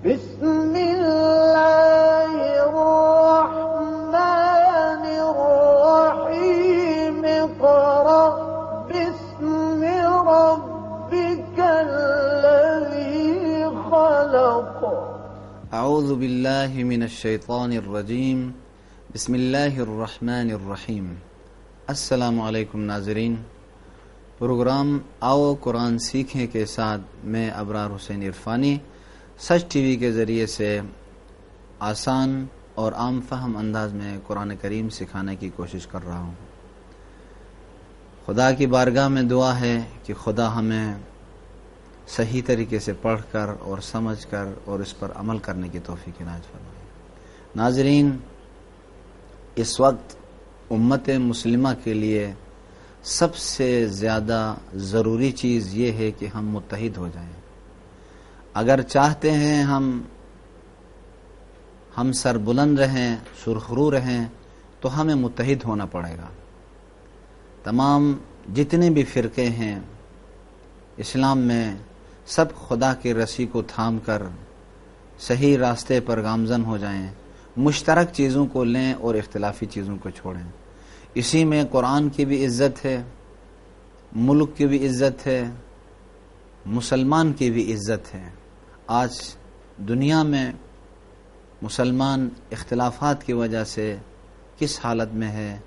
بسم اللہ الرحمن الرحیم اقرأ باسم ربک الذی خلق اعوذ باللہ من الشیطان الرجیم بسم اللہ الرحمن الرحیم۔ السلام علیکم ناظرین، پروگرام آؤ قرآن سیکھیں کے ساتھ میں ابرار حسین عرفانی سچ ٹی وی کے ذریعے سے آسان اور عام فہم انداز میں قرآن کریم سکھانے کی کوشش کر رہا ہوں۔ خدا کی بارگاہ میں دعا ہے کہ خدا ہمیں صحیح طریقے سے پڑھ کر اور سمجھ کر اور اس پر عمل کرنے کی توفیق عنایت فرمائے۔ ناظرین، اس وقت امت مسلمہ کے لیے سب سے زیادہ ضروری چیز یہ ہے کہ ہم متحد ہو جائیں۔ اگر چاہتے ہیں ہم سر بلند رہیں، سرخرو رہیں، تو ہمیں متحد ہونا پڑے گا۔ تمام جتنے بھی فرقے ہیں اسلام میں، سب خدا کی رسی کو تھام کر صحیح راستے پر گامزن ہو جائیں، مشترک چیزوں کو لیں اور اختلافی چیزوں کو چھوڑیں۔ اسی میں قرآن کی بھی عزت ہے، ملک کی بھی عزت ہے، مسلمان کی بھی عزت ہے۔ آج دنیا میں مسلمان اختلافات کی وجہ سے کس حالت میں ہے،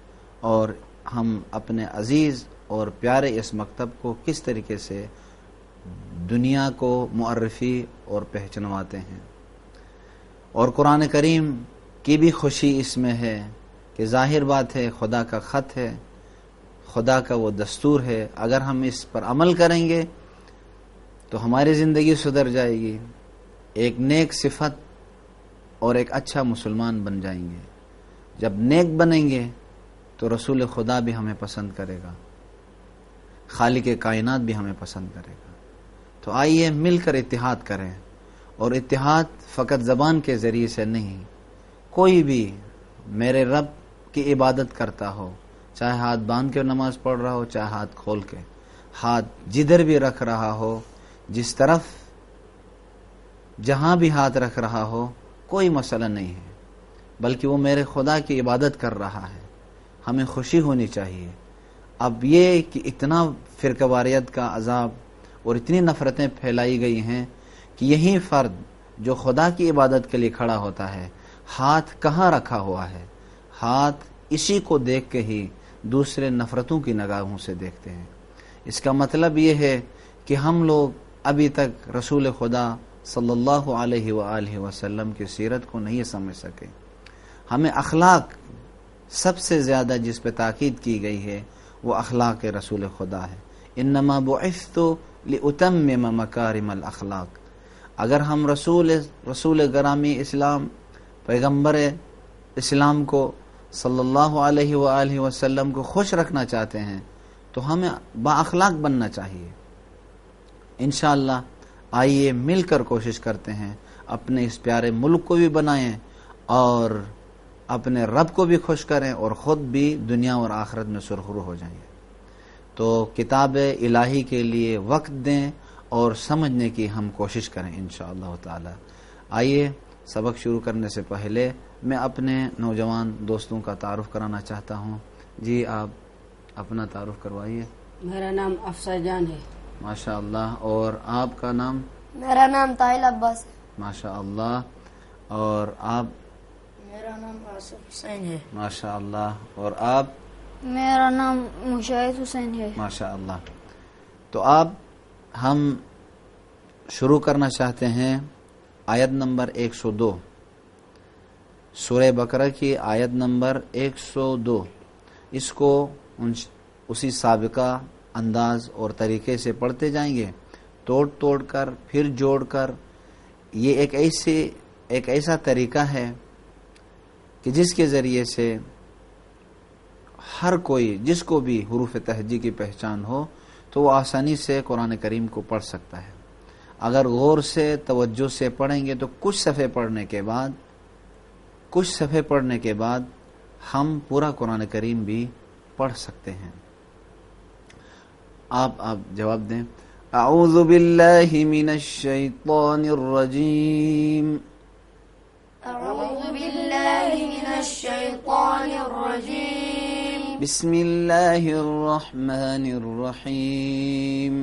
اور ہم اپنے عزیز اور پیارے اس مکتب کو کس طریقے سے دنیا کو معرفی اور پہچنواتے ہیں۔ اور قرآن کریم کی بھی خوشی اس میں ہے کہ ظاہر بات ہے خدا کا خط ہے، خدا کا وہ دستور ہے۔ اگر ہم اس پر عمل کریں گے تو ہماری زندگی سدھر جائے گی، ایک نیک صفت اور ایک اچھا مسلمان بن جائیں گے۔ جب نیک بنیں گے تو رسول خدا بھی ہمیں پسند کرے گا، خالق کائنات بھی ہمیں پسند کرے گا۔ تو آئیے مل کر اتحاد کریں، اور اتحاد فقط زبان کے ذریعے سے نہیں۔ کوئی بھی میرے رب کی عبادت کرتا ہو، چاہے ہاتھ باندھ کے نماز پڑھ رہا ہو، چاہے ہاتھ کھول کے، ہاتھ جدھر بھی رکھ رہا ہو، جس طرف جہاں بھی ہاتھ رکھ رہا ہو، کوئی مسئلہ نہیں ہے، بلکہ وہ میرے خدا کی عبادت کر رہا ہے۔ ہمیں خوشی ہونی چاہیے۔ اب یہ کہ اتنا فرقہ واریت کا عذاب اور اتنی نفرتیں پھیلائی گئی ہیں کہ یہی فرد جو خدا کی عبادت کے لیے کھڑا ہوتا ہے، ہاتھ کہاں رکھا ہوا ہے؟ ہاتھ اسی کو دیکھ کے ہی دوسرے نفرتوں کی نگاہوں سے دیکھتے ہیں۔ اس کا مطلب یہ ہے کہ ہم لوگ ابھی تک رسول خدا صلی اللہ علیہ وآلہ وسلم کی سیرت کو نہیں سمجھ سکے۔ ہمیں اخلاق سب سے زیادہ جس پہ تاکید کی گئی ہے وہ اخلاق رسول خدا ہے۔ انما بعثت لأتمم مکارم الاخلاق۔ اگر ہم رسول گرامی اسلام، پیغمبر اسلام کو صلی اللہ علیہ وآلہ وسلم کو خوش رکھنا چاہتے ہیں تو ہمیں با اخلاق بننا چاہیے۔ انشاءاللہ آئیے مل کر کوشش کرتے ہیں، اپنے اس پیارے ملک کو بھی بنائیں اور اپنے رب کو بھی خوش کریں، اور خود بھی دنیا اور آخرت میں سرخرو ہو جائیں گے۔ تو کتاب الہی کے لیے وقت دیں اور سمجھنے کی ہم کوشش کریں انشاءاللہ تعالی۔ آئیے سبق شروع کرنے سے پہلے میں اپنے نوجوان دوستوں کا تعارف کرانا چاہتا ہوں۔ جی آپ اپنا تعارف کروائیے۔ میرا نام افسر جان ہے۔ ماشاء اللہ۔ اور آپ کا نام؟ میرا نام طاہل عباس ہے۔ ماشاء اللہ۔ اور آپ؟ میرا نام آصف حسین ہے۔ ماشاء اللہ۔ اور آپ؟ میرا نام مشاہد حسین ہے۔ ماشاء اللہ۔ تو آپ ہم شروع کرنا چاہتے ہیں آیت نمبر 102، سورہ بقرہ کی آیت نمبر 102۔ اس کو اسی سابقہ انداز اور طریقے سے پڑھتے جائیں گے، توڑ کر پھر جوڑ کر۔ یہ ایک ایسا طریقہ ہے کہ جس کے ذریعے سے ہر کوئی، جس کو بھی حروف تہجی کی پہچان ہو تو وہ آسانی سے قرآن کریم کو پڑھ سکتا ہے۔ اگر غور سے توجہ سے پڑھیں گے تو کچھ صفحے پڑھنے کے بعد ہم پورا قرآن کریم بھی پڑھ سکتے ہیں۔ آپ جواب دیں۔ اعوذ باللہ من الشیطان الرجیم أعوذ بالله من الشيطان الرجيم بسم اللہ الرحمن الرحیم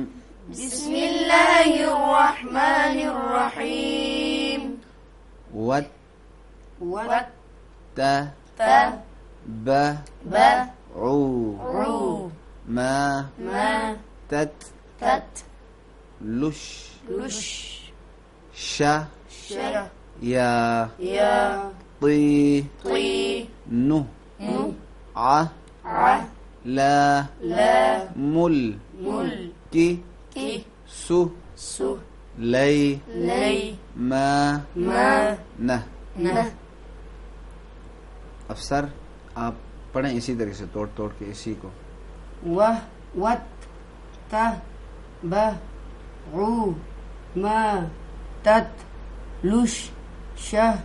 بسم الله الرحمن الرحيم واتبعوا ما تتلوش الشياطين على ملك سليمان افسر آپ پڑھیں اسی طریقے سے توڑ توڑ کے اسی کو. واتبعوا ما تتلو الشياطين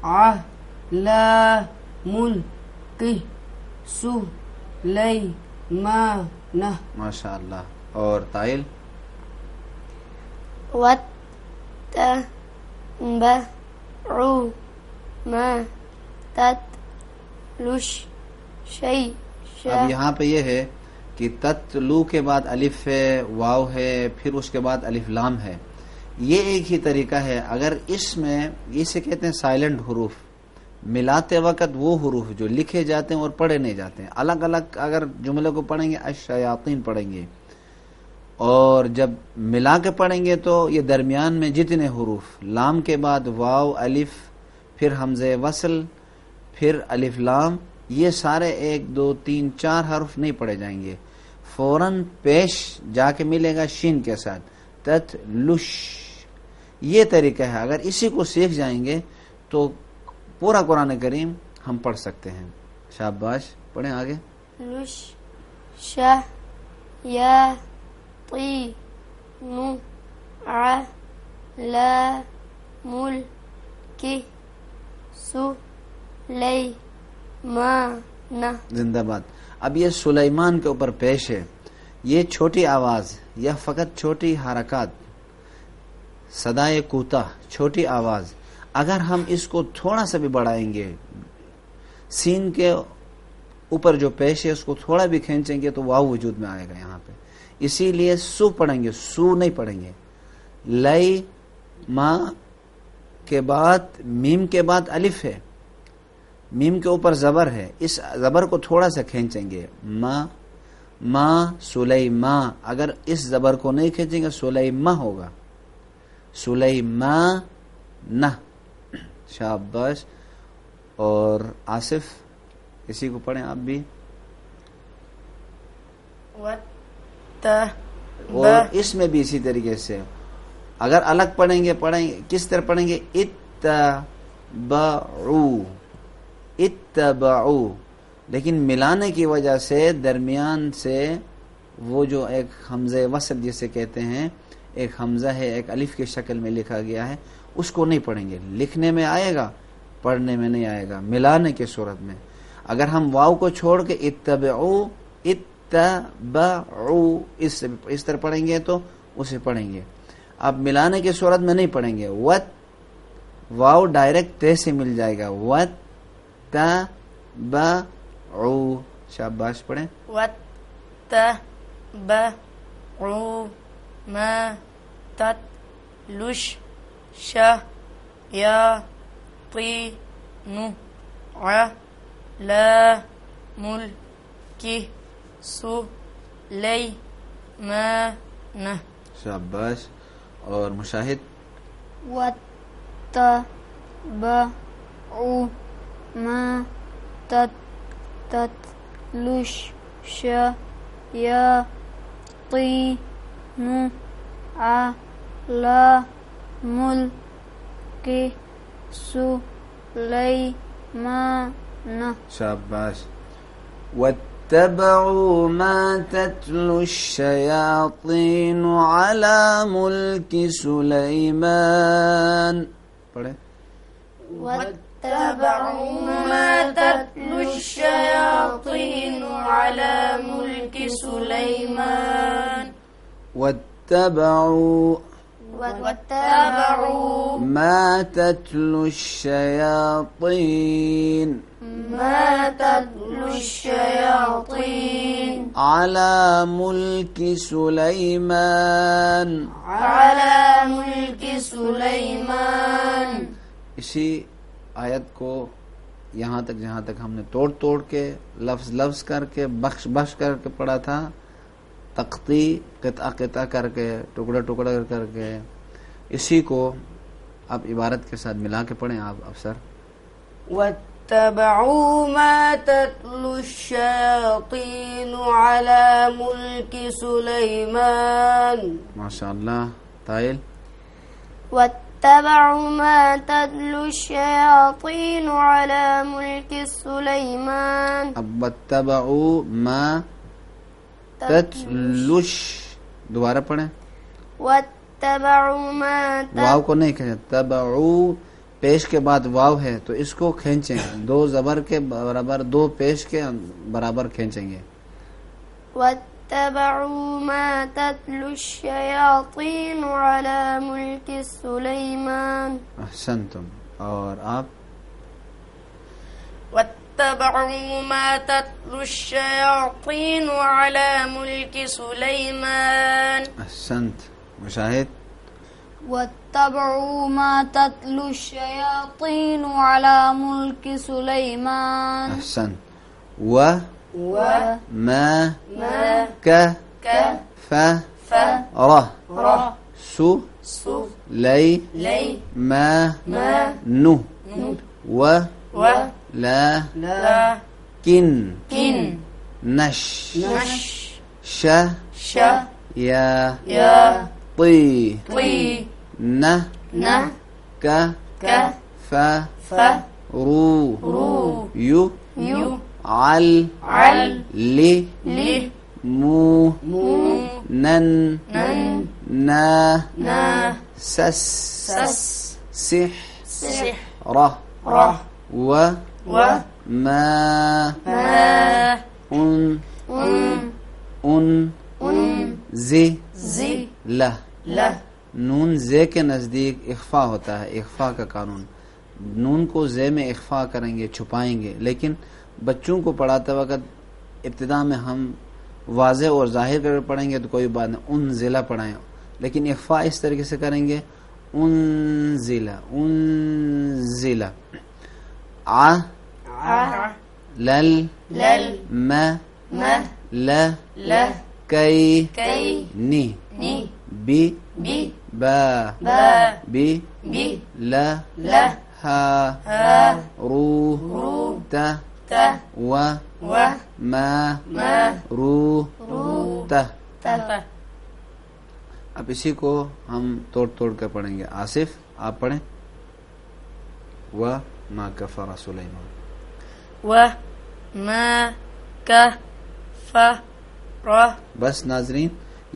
على ملك سليمان. ماشاء اللہ. اور تائل واتبعوا ما تتلو الشياطين. اب یہاں پہ یہ ہے کہ تتلو کے بعد الف ہے، واو ہے، پھر اس کے بعد الف لام ہے. یہ ایک ہی طریقہ ہے. اگر اس میں اسے کہتے ہیں سائلنٹ حروف، ملاتے وقت وہ حروف جو لکھے جاتے ہیں اور پڑھے نہیں جاتے ہیں. الگ الگ اگر جملے کو پڑھیں گے الشیاطین پڑھیں گے، اور جب ملا کے پڑھیں گے تو یہ درمیان میں جتنے حروف، لام کے بعد واو، الف، پھر حمزہ وصل، پھر الف لام، یہ سارے 1 2 3 4 حرف نہیں پڑھے جائیں گے. فوراً پیش جا کے ملے گا شین کے ساتھ تتلوش. یہ طریقہ ہے. اگر اسی کو سیکھ جائیں گے تو پورا قرآن کریم ہم پڑھ سکتے ہیں. شاباش. پڑھیں آگے. لش شا یا طی نو لا مل کی سو لئی مانا. زندہ باد. اب یہ سلیمان کے اوپر پیش ہے. یہ چھوٹی آواز یا فقط چھوٹی حرکات، صدائے کوتا، چھوٹی آواز، اگر ہم اس کو تھوڑا سا بھی بڑھائیں گے، سین کے اوپر جو پیش ہے اس کو تھوڑا بھی کھینچیں گے تو واو وجود میں آئے گا یہاں پہ. اسی لیے سو پڑھیں گے، سو نہیں پڑھیں گے. لئی ما کے بعد میم کے بعد الف ہے، میم کے اوپر زبر ہے، اس زبر کو تھوڑا سا کھینچیں گے. ما سلیما. اگر اس زبر کو نہیں کھینچیں گے سلیما ہوگا. سلیمان نہ. شاباش. اور آصف اسی کو پڑھیں آپ بھی. اور اس میں بھی اسی طریقے سے اگر الگ پڑھیں گے کس طرح پڑھیں گے؟ اتبعوا. لیکن ملانے کی وجہ سے درمیان سے وہ جو ایک حمزہ وصل جسے کہتے ہیں، ایک حمزہ ہے، ایک الف کی شکل میں لکھا گیا ہے، اس کو نہیں پڑھیں گے. لکھنے میں آئے گا، پڑھنے میں نہیں آئے گا ملانے کی صورت میں. اگر ہم واو کو چھوڑ کے اتبعوا اس طرح پڑھیں گے تو اسے پڑھیں گے. اب ملانے کی صورت میں نہیں پڑھیں گے. واو ڈائریکٹ تے سے مل جائے گا. واتبعوا. شاباش. پڑھیں. واتبعوا ما تتلو الشياطين على ملك سليمان. شاباش. اور مشاہد. واتبعوا ما تتلو الشياطين على ملك سليمان. شاباش. واتبعوا ما تتلو الشياطين على ملك سليمان. پڑھیں. واتبعوا ما تتلو الشياطين على ملك سليمان واتبعوا واتبعوا ما تتلو الشياطين ما تتلو الشياطين على ملك سليمان على ملك سليمان. اسی آیت کو یہاں تک جہاں تک ہم نے توڑ توڑ کے لفظ لفظ کر کے بخش بخش کر کے پڑھا تھا، تختی قطعہ قطعہ کر کے ٹکڑا ٹکڑا کر کے، اسی کو اب عبارت کے ساتھ ملا کے پڑھیں آپ افسر. واتبعوا ما تتلو الشياطين على ملك سليمان. ماشاء اللہ. طائل. واتبعوا ما تتلو الشياطين على ملك سليمان. اب واتبعوا ما تتلوش، دوبارہ پڑھیں. واتبعوا ما واو کو نہیں کھینچیں، تبعو پیش کے بعد واو ہے تو اس کو کھینچیں، دو زبر کے برابر، دو پیش کے برابر کھینچیں گے. واتبعوا ما تتلو الشياطين على ملك سليمان. احسنتم. اور آپ؟ واتبعوا ما تتلو الشياطين على ملك سليمان. احسنت. مشاہد. واتبعوا ما تتلو الشياطين على ملك سليمان. احسنت. و ما ك ف ر سو لي ما نو و لا كن نش ش يا طي ن ك ف رو يو عل لي مو نن نا سس سح ره و ما ان زی له. نون زے کے نزدیک اخفا ہوتا ہے، اخفا کا قانون. نون کو زے میں اخفا کریں گے، چھپائیں گے، لیکن بچوں کو پڑھاتے وقت ابتدا میں ہم واضح اور ظاہر کر کے پڑھیں گے تو کوئی بات نہیں، ان ضلع پڑھائیں، لیکن اخفا اس طریقے سے کریں گے، ان ضلع آ لل م ل کئی نی بی با بی ل ہا رو تا و ما رو تا. اب اسی کو ہم توڑ توڑ کر پڑھیں گے. آصف آپ پڑھیں. و ما کفر سلیمان. و ما کفر. بس ناظرین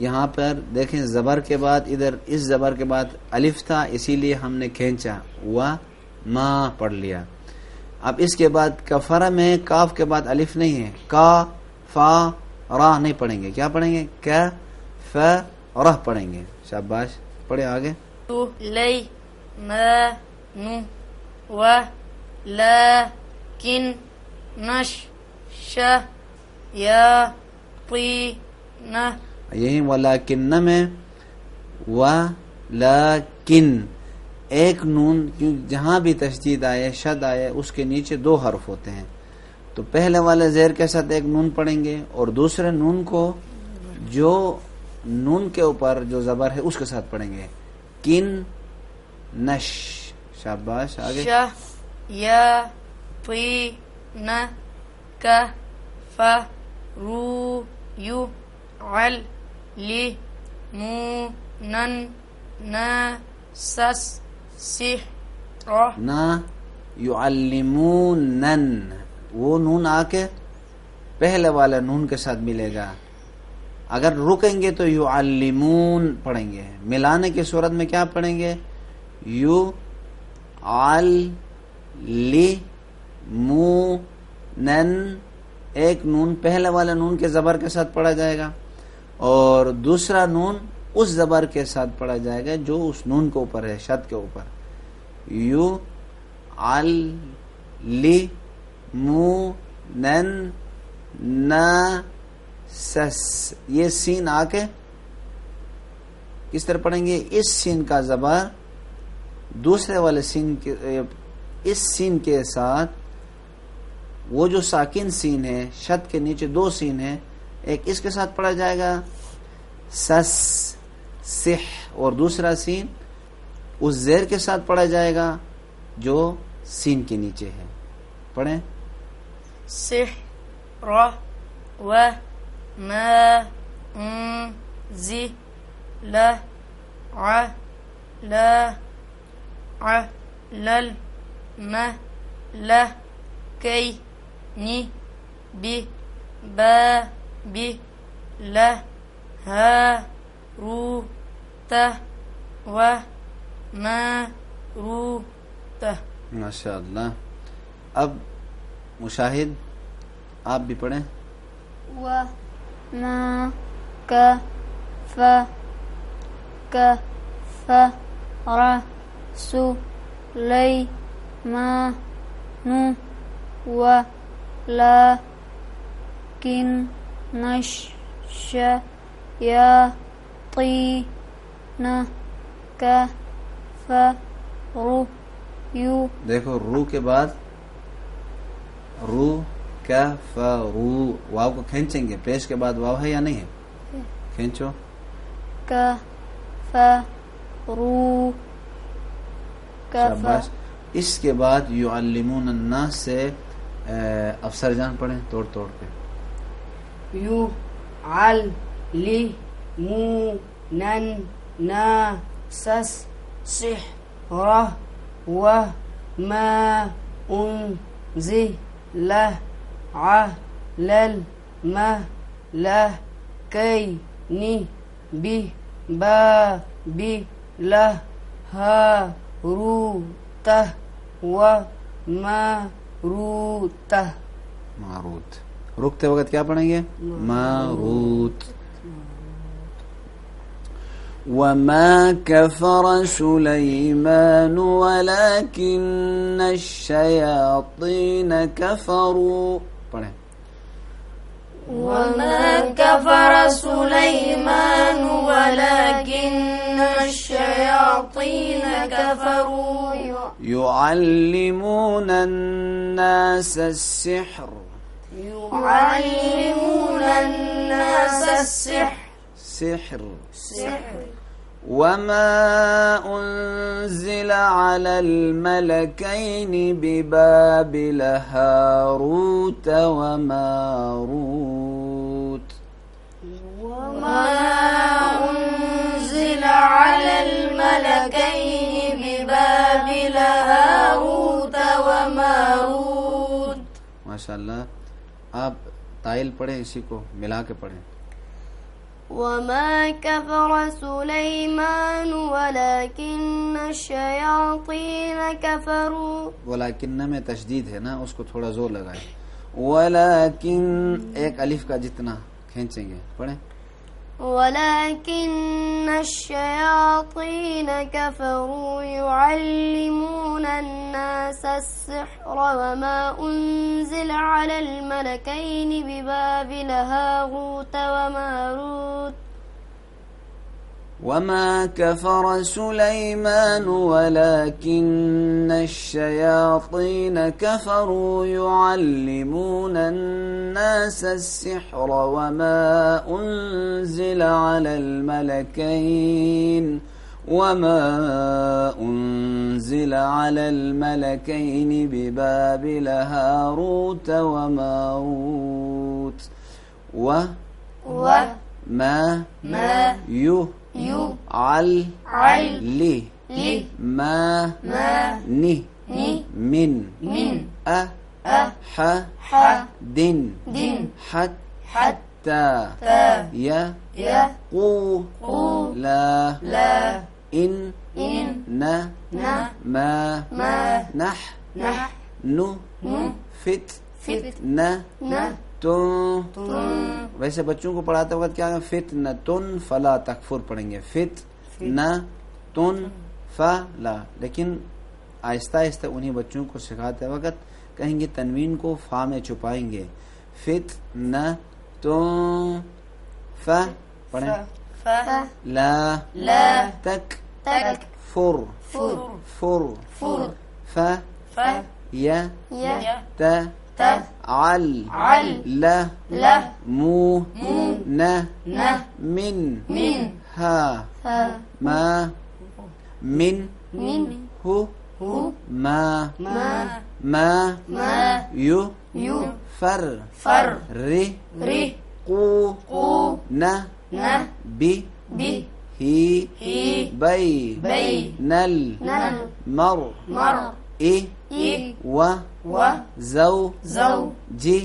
یہاں پر دیکھیں زبر کے بعد ادھر اس زبر کے بعد الف تھا، اسی لیے ہم نے کھینچا و ما پڑھ لیا. اب اس کے بعد کفر میں کاف کے بعد الف نہیں ہے، کا فا را نہیں پڑھیں گے. کیا پڑھیں گے؟ کا ف رہ پڑھیں گے. شاباش. پڑھے آگے. لئی ما نو و لا کن نش ش یا طی نہ. یہی ولیکن میں ولیکن ایک نون، جہاں بھی تشدید آئے شد آئے اس کے نیچے دو حرف ہوتے ہیں، تو پہلے والے زیر کے ساتھ ایک نون پڑھیں گے اور دوسرے نون کو جو نون کے اوپر جو زبر ہے اس کے ساتھ پڑھیں گے. کن نش. شاباش. آگے. ش یا طی نہ کا فا رو یو عل لی مو نن نا سس سح را. نہ یعلمونن، وہ نون آ کے پہلے والے نون کے ساتھ ملے گا. اگر رکیں گے تو یعلمون پڑھیں گے. ملانے کی صورت میں کیا پڑھیں گے؟ یو عل لی مو نن، ایک نون پہلا والا نون کے زبر کے ساتھ پڑھا جائے گا اور دوسرا نون اس زبر کے ساتھ پڑھا جائے گا جو اس نون کے اوپر ہے، شد کے اوپر. یو ال لی مو نن نا سس. یہ سین آ کے کس طرح پڑھیں گے؟ اس سین کا زبر دوسرے والے سین کے، اس سین کے ساتھ وہ جو ساکن سین ہے، شد کے نیچے دو سین ہے، ایک اس کے ساتھ پڑھا جائے گا سس سح، اور دوسرا سین اس زیر کے ساتھ پڑھا جائے گا جو سین کے نیچے ہے. پڑھیں. سح را و ما زی لا ع لا ع لل ما لا کی نی بی با بی لا ہا رو تا و ما رو تا. ماشاء اللہ. اب مشاہد آپ بھی پڑھیں. و ما کا فا کا فا را سو لی ما نو و لا کن نش ش یا طی ن کا فا رو یو. دیکھو رو کے بعد رو کف رو، واو کو کھینچیں گے. پیش کے بعد واو ہے یا نہیں ہے؟ کھینچو. کف رو شاباش. اس کے بعد یعلمون الناس سے افسر جان پڑھیں توڑ توڑ کے. یو عل لی مو نن نا سس سح را و ما ان زی لا ع لل ما لا کی نی بی با بی لا ہا رو تہ و ما رو تہ. ماروت. رکتے وقت کیا پڑھیں گے؟ ماروت. وما كفر سليمان ولكن الشياطين كفروا. پڑھیں. وما كفر سليمان ولكن الشياطين كفروا يعلمون الناس السحر. يعلمون الناس السحر. سحر. سحر. وما أنزل على الملكين ببابل هاروت وماروت. وما أنزل على الملكين ببابل هاروت وماروت. ماشاءاللہ. آپ تائل پڑھیں، اسی کو ملا کے پڑھیں. وما كفر سليمان ولكن الشياطين كفروا. ولیکن میں تشدید ہے نا، اس کو تھوڑا زور لگائے. ولیکن ایک الف کا جتنا کھینچیں گے. پڑھیں. ولكن الشياطين كفروا يعلمون الناس السحر وما أنزل على الملكين ببابل هاروت وماروت. وما كفر سليمان ولكن الشياطين كفروا يعلمون الناس السحر وما أنزل على الملكين ببابل هاروت وماروت. ما يو عل لي ما ني من دن حتى يقول لا إن ما نو فتنہ تن. ویسے بچوں کو پڑھاتے وقت کیا فتنۃ فلا تکفر پڑھیں گے, فتنۃ فلا, لیکن آہستہ آہستہ انہی بچوں کو سکھاتے وقت کہیں گے تنوین کو فا میں چھپائیں گے, فتنۃ ف پڑھیں, لا تک فر ف یا عل مو من ها ما من هو ما یو فر قو بی ہی بین المرء و زوجہ.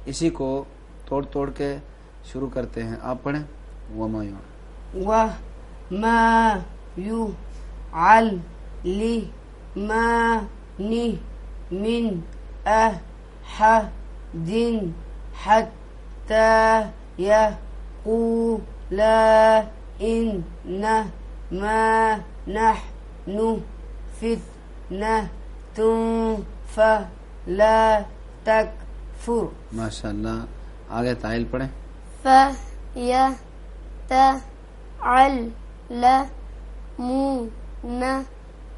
اسی کو توڑ توڑ کے شروع کرتے ہیں, آپ پڑھیں. وما يعلمان من أحد حتى يقولا إنما نحن فتنة فلا تكفر. ماشاء اللہ. آگے تعلیل پڑھیں. فَيَتَعَلَّمُونَ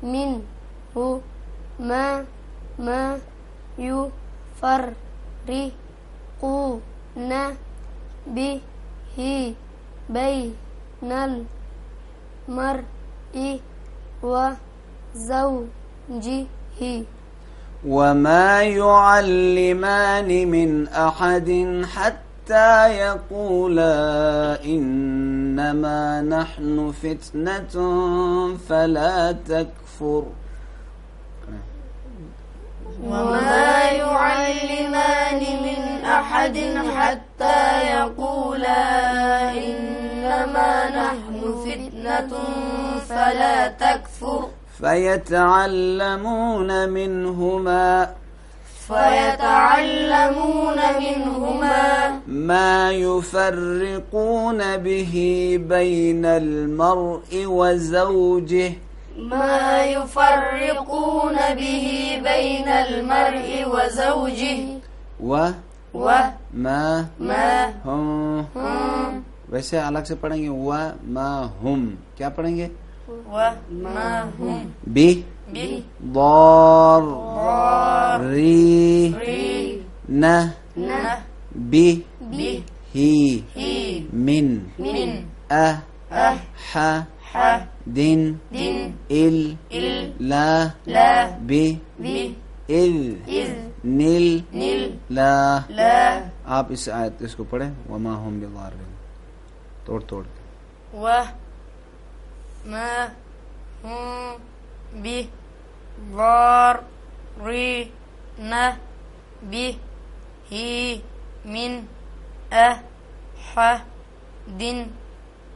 مِنْهُ ما يفرقون به بين المرء وزوجه. وما يعلمان من أحد حتى يقولا إنما نحن فتنة فلا تكفر. وما يعلمان من أحد حتى يقولا إنما نحن فتنة فلا تكفر. فيتعلمون منهما ما يفرقون به بين المرء وزوجه. ما يفرقون به بين المرء وزوجه. ما هم. ویسے الگ سے پڑھیں گے. وما هم کیا پڑھیں گے؟ وما هم ضارين به من أحد إلا بإذن الله. آپ اس آیت اس کو پڑھیں. وما هم بضارين توڑ توڑ کے. وما هم بضارين به من أحد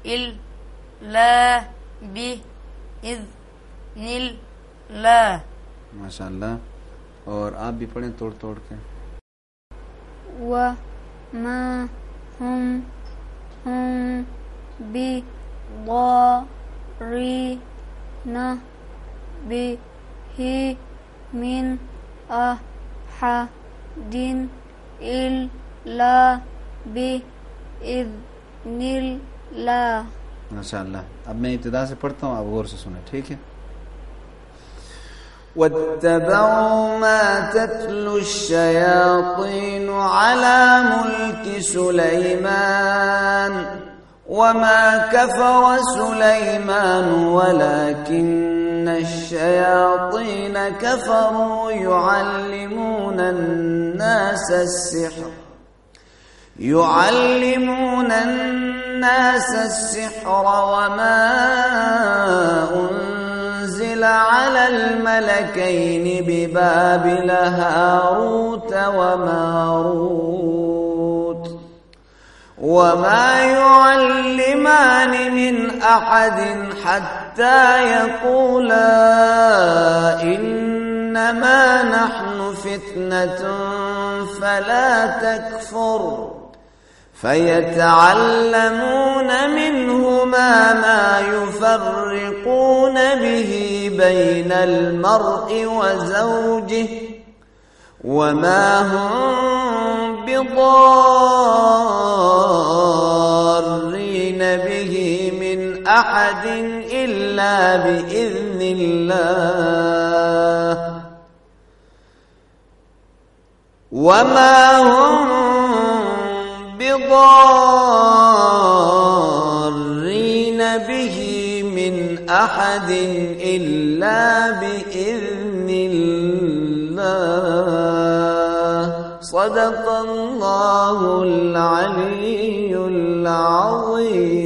إلا بإذن الله. ماشاء اللہ. اور آپ بھی پڑھیں توڑ توڑ کے. وما هم بضارين به من أحد إلا بإذن الله. ماشاء اللہ. اب میں ابتدا سے پڑھتا ہوں, آپ غور سے سنیں, ٹھیک ہے. واتبعوا ما تتلو الشياطين على ملك سليمان وما كفر سليمان ولكن الشياطين كفروا يعلمون الناس السحر وما أنزل على الملكين ببابل هاروت وماروت وما يعلمان من أحد حتى يقولا إنما نحن فتنة فلا تكفر فيتعلمون منهما ما يفرقون به بين المرء وزوجه وما هم بضارين به من أحد إلا بإذن الله وما هم بضارين به من أحد إلا بإذن الله صدق الله العلي العظيم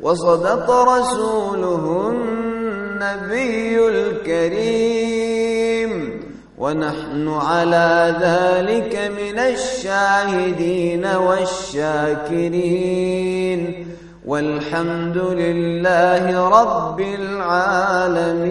وصدق رسوله النبي الكريم ونحن على ذلك من الشاهدين والشاكرين والحمد لله رب العالمين.